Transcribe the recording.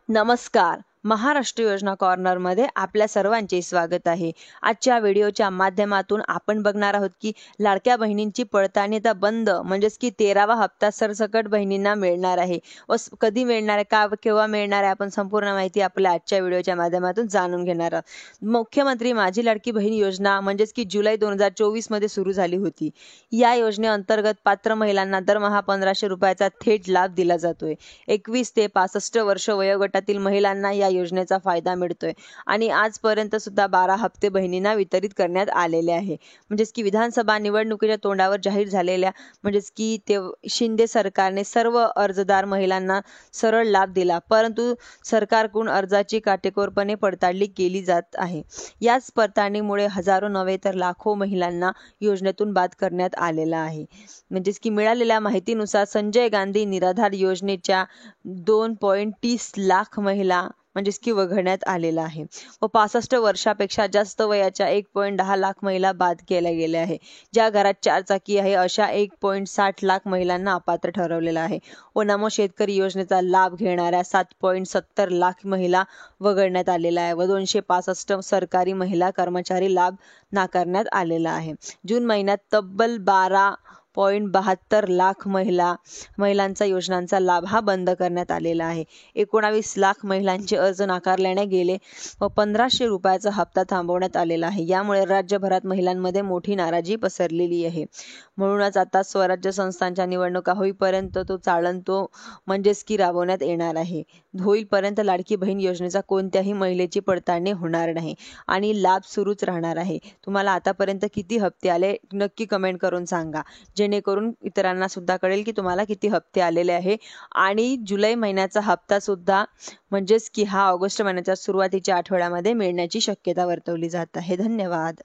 नमस्कार. महाराष्ट्र योजना कॉर्नरमध्ये आपल्या सर्वांचे स्वागत आहे. आजच्या व्हिडिओच्या माध्यमातून आपण बघणार आहोत की लाडक्या बहिणींची पडताळणी आता बंद म्हणजेच की 13वा हप्ता सरसकट बहिणींना मिळणार आहे. कधी मिळणार आहे, केव्हा मिळणार आहे, आपण संपूर्ण माहिती आपल्या आजच्या व्हिडिओच्या माध्यमातून जाणून घेणार आहोत. मुख्यमंत्री माझी लाडकी बहीण योजना म्हणजेच की जुलै 2024 मध्ये सुरू झाली होती. या योजनेअंतर्गत पात्र महिलांना दरमहा 1500 रुपयाचा थेट लाभ दिला जातोय. 21 ते 65 वर्ष वयोगटातील महिलांना या योजनेचा फायदा मिळतोय आणि आजपर्यंत सुद्धा 12 हप्ते बहिणींना वितरित करण्यात आलेले आहे. म्हणजेच की विधानसभा निवडणुकीच्या तोंडावर जाहीर झालेल्या म्हणजेच की ते शिंदे सरकारने सर्व अर्जदार महिलांना सरळ लाभ दिला, परंतु सरकारकडून अर्जाची काटेकोरपणे पडताळणी केली जात आहे. याच पडताळणीमुळे हजारो नव्हे तर लाखो महिलांना योजनेतून बाद करण्यात आलेला आहे. म्हणजेच की मिळालेल्या माहितीनुसार संजय गांधी निराधार योजनेच्या 2.30 लाख महिला म्हणजेच की वगळण्यात आलेला आहे व 65 वर्षापेक्षा जास्त वयाच्या 1.10 लाख महिला बाद केल्या गेल्या आहे. ज्या घरात 4 चाकी आहे अशा 1.60 लाख महिलांना अपात्र ठरवलेला आहे व नमो शेतकरी योजनेचा लाभ घेणाऱ्या 7.70 लाख महिला वगळण्यात आलेला आहे व 265 सरकारी महिला कर्मचारी लाभ नाकारण्यात आलेला आहे. जून महिन्यात तब्बल 12.72 लाख महिलांचा योजनांचा लाभ हा बंद करण्यात आलेला आहे. 19 लाख महिलांचे अर्ज नाकारल्याने गेले व 1500 रुपयाचा हप्ता थांबवण्यात आलेला आहे. यामुळे राज्यभरात महिलांमध्ये मोठी नाराजी पसरलेली आहे. म्हणूनच आता स्वराज्य संस्थांच्या निवडणुका होईपर्यंत तो चाळंतो म्हणजेच की राबवण्यात येणार आहे. होईपर्यंत लाडकी बहीण योजनेचा कोणत्याही महिलेची पडताळणी होणार नाही आणि लाभ सुरूच राहणार आहे. तुम्हाला आतापर्यंत किती हप्ते आले नक्की कमेंट करून सांगा, जेणेकरून इतरांना सुद्धा कळेल की तुम्हाला किती हप्ते आलेले आहे. आणि जुलै महिन्याचा हप्ता सुद्धा म्हणजेच की हा ऑगस्ट महिन्याच्या सुरुवातीच्या आठवड्यामध्ये मिळण्याची शक्यता वर्तवली जात आहे. धन्यवाद.